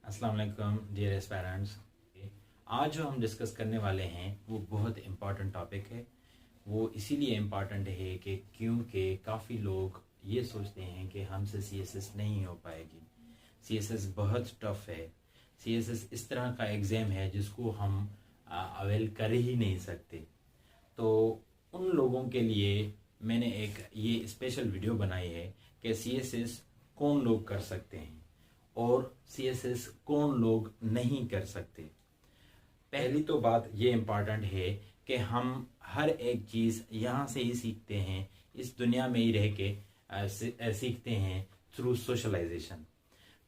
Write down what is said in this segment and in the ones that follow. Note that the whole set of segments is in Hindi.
अस्सलाम वालेकुम डियर एस्पायरेंट्स। आज जो हम डिस्कस करने वाले हैं वो बहुत इम्पॉर्टेंट टॉपिक है। वो इसीलिए इम्पॉर्टेंट है कि क्योंकि काफ़ी लोग ये सोचते हैं कि हमसे सीएसएस नहीं हो पाएगी। सीएसएस बहुत टफ है। सीएसएस इस तरह का एग्ज़ाम है जिसको हम अवेल कर ही नहीं सकते। तो उन लोगों के लिए मैंने एक ये स्पेशल वीडियो बनाई है कि सीएसएस कौन लोग कर सकते हैं और सीएसएस कौन लोग नहीं कर सकते। पहली तो बात ये इम्पॉर्टेंट है कि हम हर एक चीज़ यहाँ से ही सीखते हैं, इस दुनिया में ही रह के सीखते हैं थ्रू सोशलाइजेशन।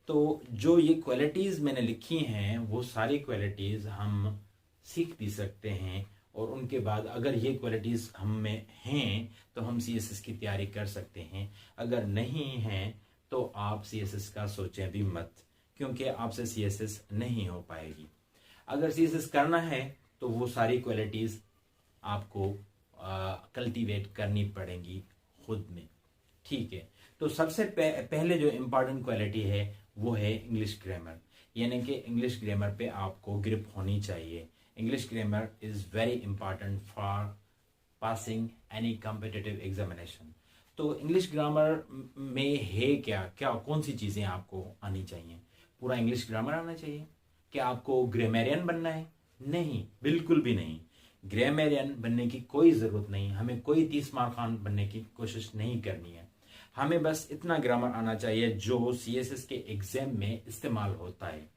तो जो ये क्वालिटीज़ मैंने लिखी हैं वो सारी क्वालिटीज़ हम सीख भी सकते हैं और उनके बाद अगर ये क्वालिटीज़ हम में हैं तो हम सीएसएस की तैयारी कर सकते हैं। अगर नहीं हैं तो आप सीएसएस का सोचें भी मत, क्योंकि आपसे सीएसएस नहीं हो पाएगी। अगर सीएसएस करना है तो वो सारी क्वालिटीज़ आपको कल्टीवेट करनी पड़ेंगी खुद में। ठीक है, तो सबसे पहले जो इम्पॉर्टेंट क्वालिटी है वो है इंग्लिश ग्रामर। यानी कि इंग्लिश ग्रामर पे आपको ग्रिप होनी चाहिए। English grammar is very important for passing any competitive examination. तो इंग्लिश ग्रामर में है क्या क्या कौन सी चीज़ें आपको आनी चाहिए? पूरा इंग्लिश ग्रामर आना चाहिए? क्या आपको ग्रामेरियन बनना है? नहीं, बिल्कुल भी नहीं। ग्रामेरियन बनने की कोई ज़रूरत नहीं। हमें कोई 30 मार्कान बनने की कोशिश नहीं करनी है। हमें बस इतना ग्रामर आना चाहिए जो सीएसएस के एग्जाम में इस्तेमाल होता है।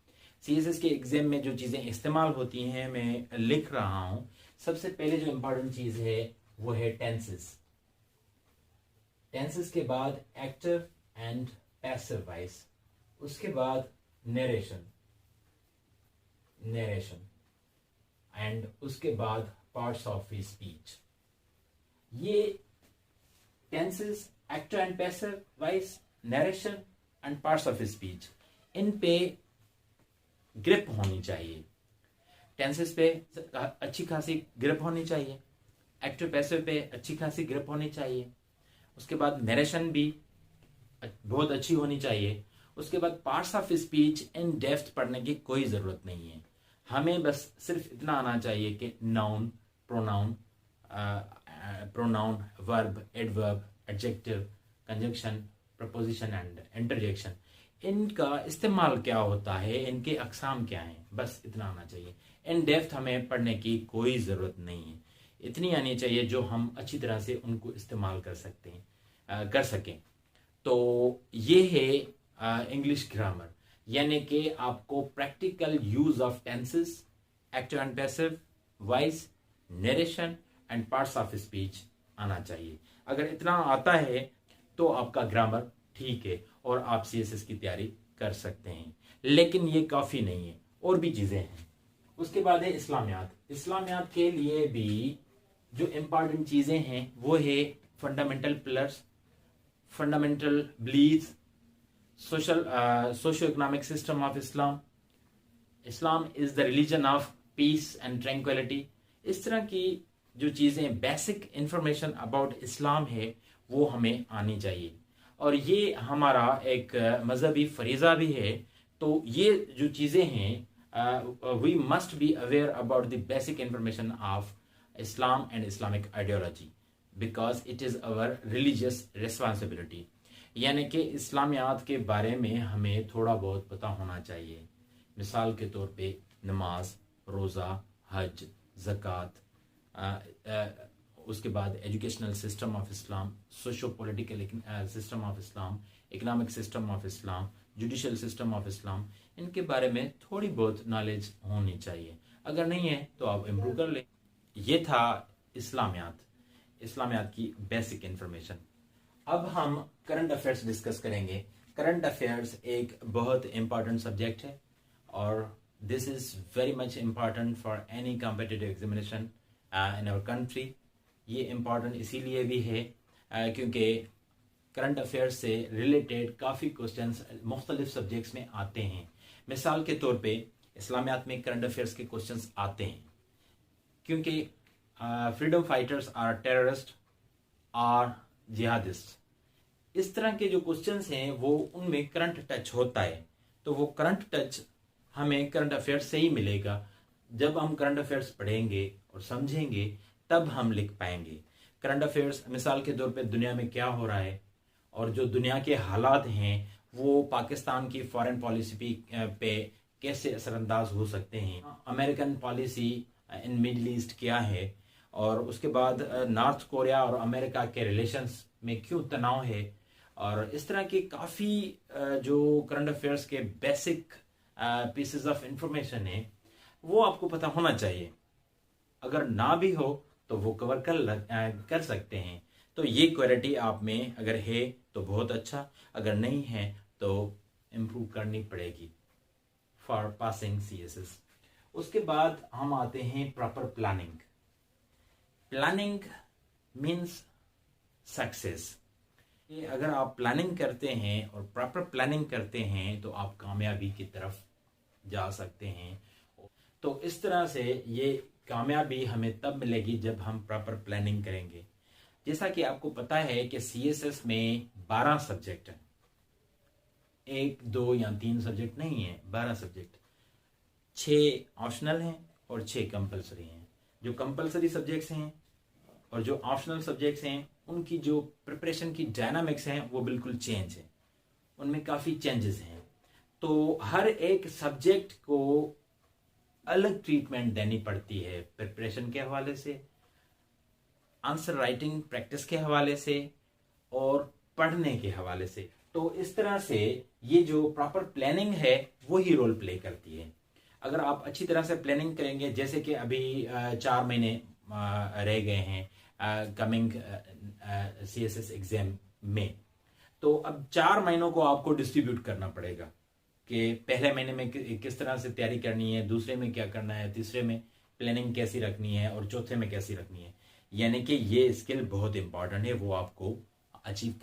सीएसएस के एग्जाम में जो चीज़ें इस्तेमाल होती हैं मैं लिख रहा हूँ। सबसे पहले जो इम्पोर्टेंट चीज़ है वो है टेंसेस। टेंसेस के बाद एक्टिव एंड पैसिव वॉइस, उसके बाद नरेशन एंड उसके बाद पार्ट्स ऑफ स्पीच। ये tenses, active and passive voice, narration and parts of speech, इन पे ग्रिप होनी चाहिए। टेंसेस पे अच्छी खासी ग्रिप होनी चाहिए, एक्टिव पैसिव पे अच्छी खासी ग्रिप होनी चाहिए, उसके बाद नरेशन भी बहुत अच्छी होनी चाहिए। उसके बाद parts of speech in depth पढ़ने की कोई ज़रूरत नहीं है। हमें बस सिर्फ इतना आना चाहिए कि noun, pronoun, verb, adverb, adjective, conjunction, preposition and interjection, इनका इस्तेमाल क्या होता है, इनके अकसाम क्या हैं, बस इतना आना चाहिए। इन डेप्थ हमें पढ़ने की कोई ज़रूरत नहीं है। इतनी आनी चाहिए जो हम अच्छी तरह से उनको इस्तेमाल कर सकें। तो ये है इंग्लिश ग्रामर। यानी कि आपको practical use of tenses, active and passive voice, narration and parts of speech आना चाहिए। अगर इतना आता है तो आपका ग्रामर ठीक है और आप सीएसएस की तैयारी कर सकते हैं। लेकिन ये काफ़ी नहीं है, और भी चीज़ें हैं। उसके बाद है इस्लामियात। इस्लामियात के लिए भी जो इम्पॉर्टेंट चीज़ें हैं वो है fundamental pillars, fundamental belief, socio economic system of Islam, Islam is the religion of peace and tranquillity. इस तरह की जो चीज़ें बेसिक इंफॉर्मेशन अबाउट इस्लाम है वो हमें आनी चाहिए। और ये हमारा एक मजहबी फरीज़ा भी है। तो ये जो चीज़ें हैं we must be aware about the basic information of Islam and Islamic ideology because it is our religious responsibility. यानी कि इस्लामियात के बारे में हमें थोड़ा बहुत पता होना चाहिए। मिसाल के तौर पे नमाज, रोज़ा, हज, ज़कात, उसके बाद educational system of Islam, socio political system of Islam, economic system of Islam, judicial system of Islam, इनके बारे में थोड़ी बहुत नॉलेज होनी चाहिए। अगर नहीं है तो आप इम्प्रूव कर लें। ये था इस्लामियात की बेसिक इंफॉर्मेशन। अब हम करंट अफेयर्स डिस्कस करेंगे। करंट अफेयर्स एक बहुत इंपॉर्टेंट सब्जेक्ट है और this is very much important for any competitive examination in our country. ये इम्पॉर्टेंट इसीलिए भी है क्योंकि करंट अफेयर्स से रिलेटेड काफ़ी क्वेश्चंस मुख्तलिफ सब्जेक्ट्स में आते हैं। मिसाल के तौर पे इस्लामियात में करंट अफेयर्स के क्वेश्चंस आते हैं क्योंकि freedom fighters are terrorist are jihadist, इस तरह के जो क्वेश्चंस हैं वो उनमें करंट टच होता है। तो वो करंट टच हमें करंट अफेयर्स से ही मिलेगा। जब हम करंट अफेयर्स पढ़ेंगे और समझेंगे तब हम लिख पाएंगे। करंट अफेयर्स मिसाल के तौर पे दुनिया में क्या हो रहा है और जो दुनिया के हालात हैं वो पाकिस्तान की फॉरेन पॉलिसी पे कैसे असरअंदाज हो सकते हैं, American policy in middle east क्या है, और उसके बाद नॉर्थ कोरिया और अमेरिका के रिलेशंस में क्यों तनाव है, और इस तरह की काफ़ी जो करंट अफेयर्स के बेसिक पीसेस ऑफ इंफॉर्मेशन है वो आपको पता होना चाहिए। अगर ना भी हो तो वो कवर कर सकते हैं। तो ये क्वालिटी आप में अगर है तो बहुत अच्छा, अगर नहीं है तो इम्प्रूव करनी पड़ेगी फॉर पासिंग CSS। उसके बाद हम आते हैं proper planning. Planning means success. अगर आप प्लानिंग करते हैं और प्रॉपर प्लानिंग करते हैं तो आप कामयाबी की तरफ जा सकते हैं। तो इस तरह से ये कामयाबी हमें तब मिलेगी जब हम प्रॉपर प्लानिंग करेंगे। जैसा कि आपको पता है कि CSS में 12 सब्जेक्ट हैं, 1, 2 या 3 सब्जेक्ट नहीं है, 12 सब्जेक्ट, 6 ऑप्शनल हैं और 6 कंपलसरी हैं। जो कंपलसरी सब्जेक्ट्स हैं और जो ऑप्शनल सब्जेक्ट्स हैं उनकी जो प्रिपरेशन की डायनामिक्स हैं वो बिल्कुल चेंज है, उनमें काफ़ी चेंजेस हैं। तो हर एक सब्जेक्ट को अलग ट्रीटमेंट देनी पड़ती है, प्रिपरेशन के हवाले से, आंसर राइटिंग प्रैक्टिस के हवाले से और पढ़ने के हवाले से। तो इस तरह से ये जो प्रॉपर प्लानिंग है वो ही रोल प्ले करती है। अगर आप अच्छी तरह से प्लानिंग करेंगे, जैसे कि अभी 4 महीने रह गए हैं कमिंग CSS एग्जाम में, तो अब 4 महीनों को आपको डिस्ट्रीब्यूट करना पड़ेगा कि पहले महीने में किस तरह से तैयारी करनी है, दूसरे में क्या करना है, तीसरे में प्लानिंग कैसी रखनी है और चौथे में कैसी रखनी है। यानी कि ये स्किल बहुत इंपॉर्टेंट है, वो आपको अचीव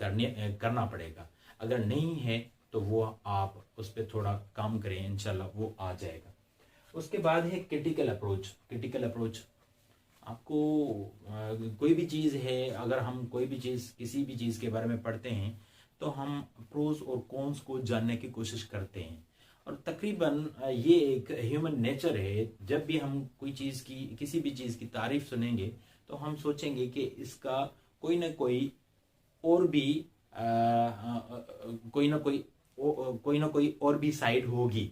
करना पड़ेगा। अगर नहीं है तो वो आप उस पर थोड़ा काम करें, इंशाल्लाह वो आ जाएगा। उसके बाद है क्रिटिकल अप्रोच। क्रिटिकल अप्रोच आपको कोई भी चीज़ है, अगर हम कोई भी चीज़ किसी भी चीज़ के बारे में पढ़ते हैं तो हम प्रोज और कॉन्स को जानने की कोशिश करते हैं। और तकरीबन ये एक ह्यूमन नेचर है, जब भी हम कोई चीज़ की किसी भी चीज़ की तारीफ सुनेंगे तो हम सोचेंगे कि इसका कोई ना कोई और भी कोई ना कोई और भी साइड होगी।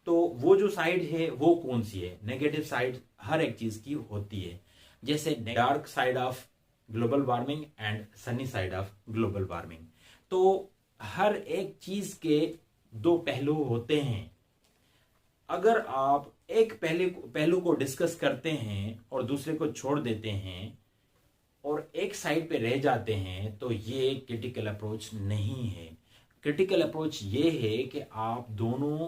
तो वो जो साइड है वो कौन सी है? नेगेटिव साइड हर एक चीज की होती है, जैसे dark side of global warming and sunny side of global warming. तो हर एक चीज के 2 पहलू होते हैं। अगर आप एक पहलू को डिस्कस करते हैं और दूसरे को छोड़ देते हैं और एक साइड पे रह जाते हैं तो ये क्रिटिकल अप्रोच नहीं है। क्रिटिकल अप्रोच ये है कि आप दोनों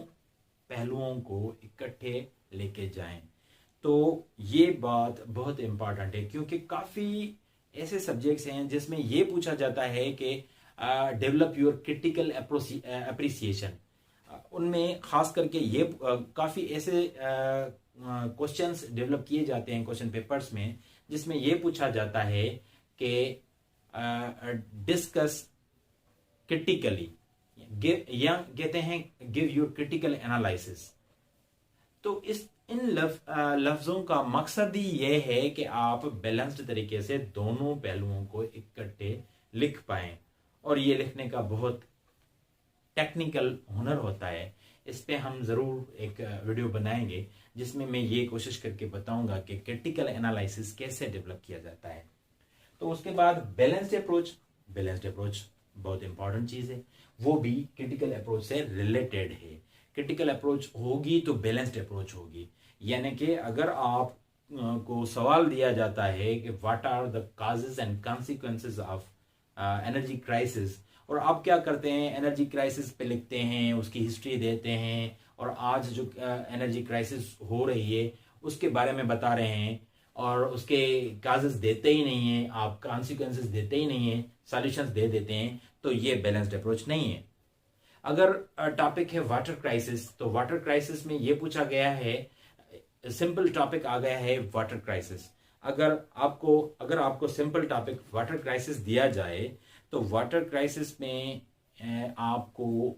पहलुओं को इकट्ठे लेके जाएं। तो ये बात बहुत इंपॉर्टेंट है, क्योंकि काफ़ी ऐसे सब्जेक्ट्स हैं जिसमें ये पूछा जाता है कि डेवलप योर क्रिटिकल अप्रिसिएशन। उनमें खास करके ये काफ़ी ऐसे क्वेश्चंस डेवलप किए जाते हैं क्वेश्चन पेपर्स में, जिसमें ये पूछा जाता है कि डिस्कस क्रिटिकली, या कहते हैं गिव योर क्रिटिकल एनालिसिस। तो इन लफ्जों का मकसद ही यह है कि आप बैलेंस्ड तरीके से दोनों पहलुओं को इकट्ठे लिख पाएं। और ये लिखने का बहुत टेक्निकल हुनर होता है। इस पे हम ज़रूर एक वीडियो बनाएंगे जिसमें मैं ये कोशिश करके बताऊंगा कि क्रिटिकल एनालिसिस कैसे डेवलप किया जाता है। तो उसके बाद बैलेंस्ड अप्रोच। बैलेंस्ड अप्रोच बहुत इंपॉर्टेंट चीज़ है, वो भी क्रिटिकल अप्रोच से रिलेटेड है। क्रिटिकल अप्रोच होगी तो बैलेंस्ड अप्रोच होगी। यानी कि अगर आप को सवाल दिया जाता है कि what are the causes and consequences of energy crisis, और आप क्या करते हैं, एनर्जी क्राइसिस पे लिखते हैं, उसकी हिस्ट्री देते हैं, और आज जो एनर्जी क्राइसिस हो रही है उसके बारे में बता रहे हैं, और उसके काजेस देते ही नहीं हैं, आप कॉन्सिक्वेंसेस देते ही नहीं हैं, सॉल्यूशंस दे देते हैं, तो ये बैलेंस्ड अप्रोच नहीं है। अगर टॉपिक है वाटर क्राइसिस, तो वाटर क्राइसिस में ये पूछा गया है, सिंपल टॉपिक आ गया है वाटर क्राइसिस। अगर आपको सिंपल टॉपिक वाटर क्राइसिस दिया जाए तो वाटर क्राइसिस में आपको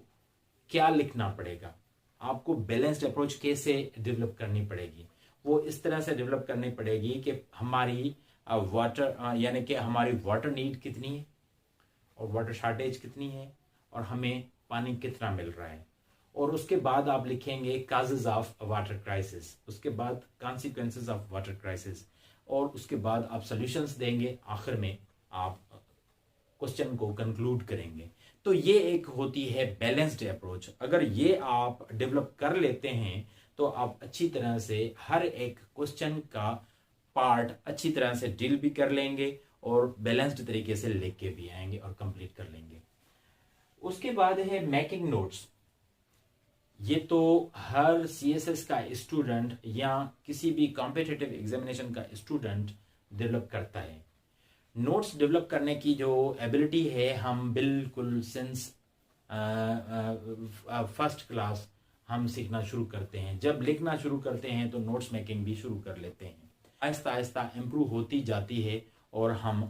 क्या लिखना पड़ेगा? आपको बैलेंस्ड अप्रोच कैसे डेवलप करनी पड़ेगी। वो इस तरह से डेवलप करनी पड़ेगी कि हमारी वाटर यानी कि हमारी वाटर नीड कितनी है और वाटर शॉर्टेज कितनी है और हमें पानी कितना मिल रहा है। और उसके बाद आप लिखेंगे काजेज ऑफ वाटर क्राइसिस, उसके बाद कॉन्सिक्वेंसेस ऑफ वाटर क्राइसिस, और उसके बाद आप सॉल्यूशंस देंगे। आखिर में आप क्वेश्चन को कंक्लूड करेंगे। तो ये एक होती है बैलेंस्ड अप्रोच। अगर ये आप डेवलप कर लेते हैं तो आप अच्छी तरह से हर एक क्वेश्चन का पार्ट अच्छी तरह से डील भी कर लेंगे और बैलेंस्ड तरीके से लिख के भी आएंगे और कंप्लीट कर लेंगे। उसके बाद है मेकिंग नोट्स। ये तो हर सीएसएस का स्टूडेंट या किसी भी कॉम्पिटिटिव एग्जामिनेशन का स्टूडेंट डेवलप करता है। नोट्स डेवलप करने की जो एबिलिटी है हम बिल्कुल सिंस फर्स्ट क्लास हम सीखना शुरू करते हैं। जब लिखना शुरू करते हैं तो नोट्स मेकिंग भी शुरू कर लेते हैं। आहिस्ता आहिस्ता इम्प्रूव होती जाती है और हम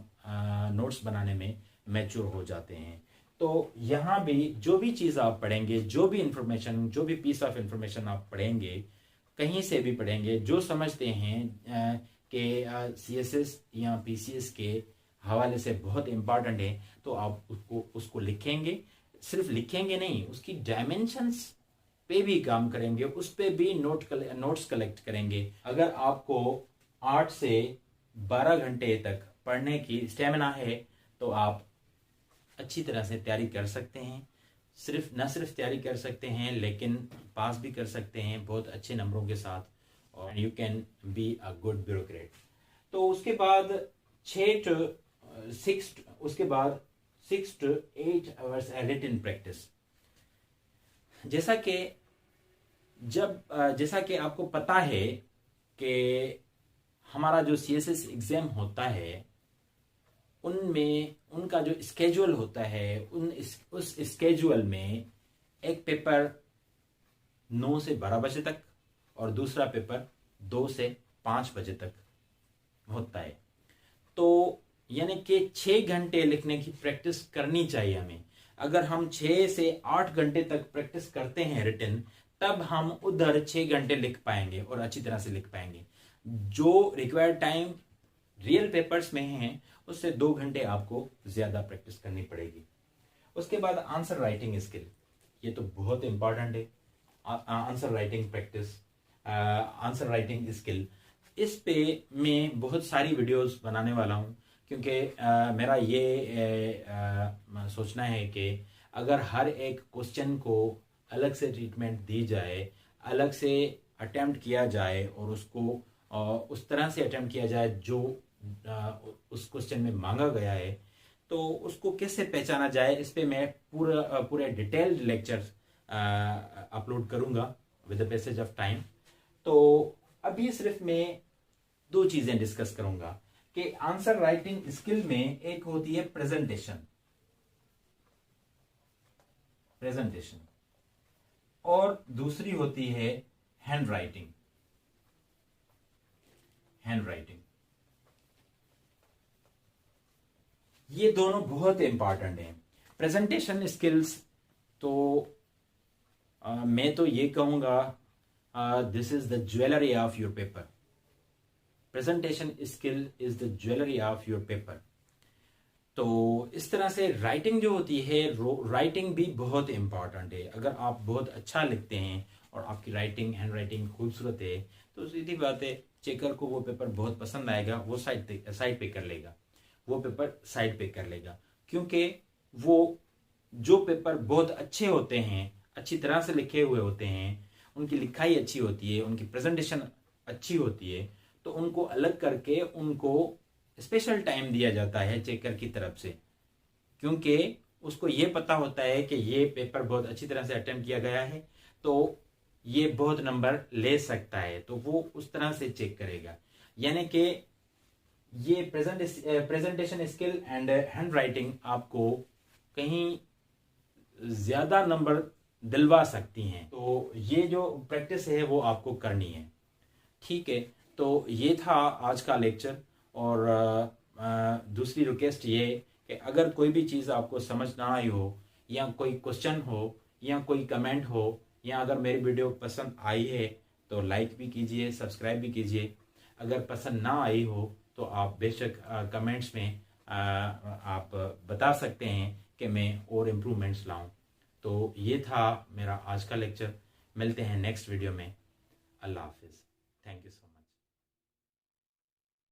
नोट्स बनाने में मैच्योर हो जाते हैं। तो यहाँ भी जो भी चीज़ आप पढ़ेंगे, जो भी इंफॉर्मेशन, जो भी पीस ऑफ इंफॉर्मेशन आप पढ़ेंगे, कहीं से भी पढ़ेंगे, जो समझते हैं कि सीएसएस या पीसीएस के हवाले से बहुत इम्पॉर्टेंट है, तो आप उसको लिखेंगे। सिर्फ लिखेंगे नहीं, उसकी डायमेंशंस पे भी काम करेंगे, उस पे भी नोट्स कलेक्ट करेंगे। अगर आपको 8 से 12 घंटे तक पढ़ने की स्टेमिना है तो आप अच्छी तरह से तैयारी कर सकते हैं। न सिर्फ तैयारी कर सकते हैं लेकिन पास भी कर सकते हैं बहुत अच्छे नंबरों के साथ, और you can be a good bureaucrat. तो उसके बाद 6 to 8 आवर्स रिटन प्रैक्टिस। जैसा कि आपको पता है कि हमारा जो सीएसएस एग्जाम होता है उनमें उनका जो स्केड्यूल होता है, उस स्केड्यूल में एक पेपर 9 से 12 बजे तक और दूसरा पेपर 2 से 5 बजे तक होता है। तो यानी कि 6 घंटे लिखने की प्रैक्टिस करनी चाहिए हमें। अगर हम 6 से 8 घंटे तक प्रैक्टिस करते हैं रिटन, तब हम उधर 6 घंटे लिख पाएंगे और अच्छी तरह से लिख पाएंगे। जो रिक्वायर्ड टाइम रियल पेपर्स में है उससे 2 घंटे आपको ज्यादा प्रैक्टिस करनी पड़ेगी। उसके बाद आंसर राइटिंग स्किल, ये तो बहुत इंपॉर्टेंट है। Answer writing practice, answer writing skill, इस पे मैं बहुत सारी वीडियोस बनाने वाला हूँ, क्योंकि मेरा ये सोचना है कि अगर हर एक क्वेश्चन को अलग से ट्रीटमेंट दी जाए, अलग से अटेम्प्ट किया जाए और उसको उस तरह से अटेम्प्ट किया जाए जो उस क्वेश्चन में मांगा गया है, तो उसको कैसे पहचाना जाए, इस पे मैं पूरे डिटेल्ड लेक्चर अपलोड करूंगा with the passage of time. तो अभी सिर्फ मैं 2 चीजें डिस्कस करूंगा कि आंसर राइटिंग स्किल में एक होती है प्रेजेंटेशन और दूसरी होती है हैंड राइटिंग। ये दोनों बहुत इंपॉर्टेंट हैं। प्रेजेंटेशन स्किल्स तो मैं तो ये कहूंगा this is the jewellery of your paper. Presentation skill is the jewellery of your paper. तो इस तरह से राइटिंग जो होती है, राइटिंग भी बहुत इंपॉर्टेंट है। अगर आप बहुत अच्छा लिखते हैं और आपकी राइटिंग, हैंड राइटिंग खूबसूरत है, तो सीधी बात है चेकर को वो पेपर बहुत पसंद आएगा, वो साइड पे कर लेगा, वो पेपर साइड पे कर लेगा। क्योंकि वो जो पेपर बहुत अच्छे होते हैं, अच्छी तरह से लिखे हुए होते हैं, उनकी लिखाई अच्छी होती है, उनकी प्रेजेंटेशन अच्छी होती है, तो उनको अलग करके उनको स्पेशल टाइम दिया जाता है चेकर की तरफ से, क्योंकि उसको ये पता होता है कि ये पेपर बहुत अच्छी तरह से अटेम्प्ट किया गया है, तो ये बहुत नंबर ले सकता है, तो वो उस तरह से चेक करेगा। यानी कि ये presentation skill and hand writing आपको कहीं ज्यादा नंबर दिलवा सकती हैं। तो ये जो प्रैक्टिस है वो आपको करनी है। ठीक है, तो ये था आज का लेक्चर। और दूसरी रिक्वेस्ट ये कि अगर कोई भी चीज़ आपको समझ ना आई हो, या कोई क्वेश्चन हो, या कोई कमेंट हो, या अगर मेरी वीडियो पसंद आई है तो लाइक भी कीजिए, सब्सक्राइब भी कीजिए। अगर पसंद ना आई हो तो आप बेशक कमेंट्स में आप बता सकते हैं कि मैं और इम्प्रूवमेंट्स लाऊं। तो ये था मेरा आज का लेक्चर। मिलते हैं नेक्स्ट वीडियो में। अल्लाह हाफिज़। Thank you so much.